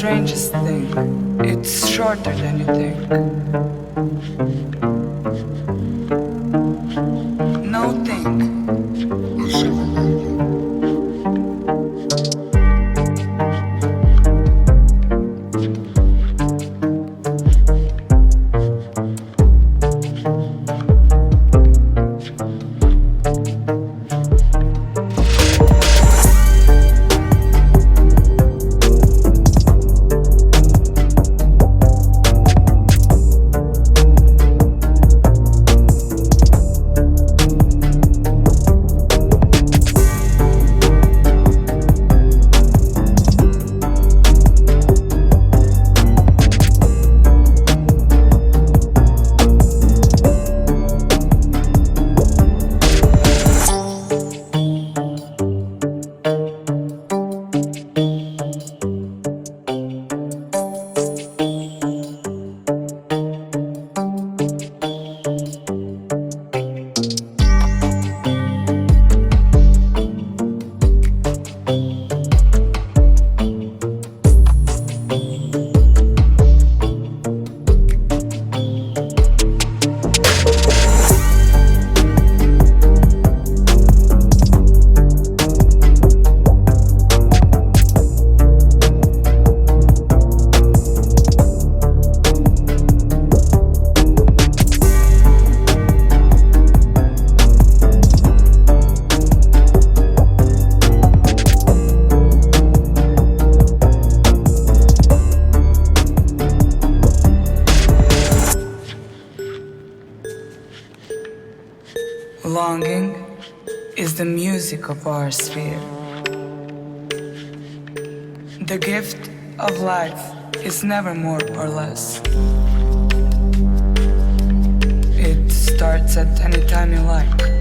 strangest thing. It's shorter than you think. No think. Longing is the music of our sphere. The gift of life is never more or less. It starts at any time you like.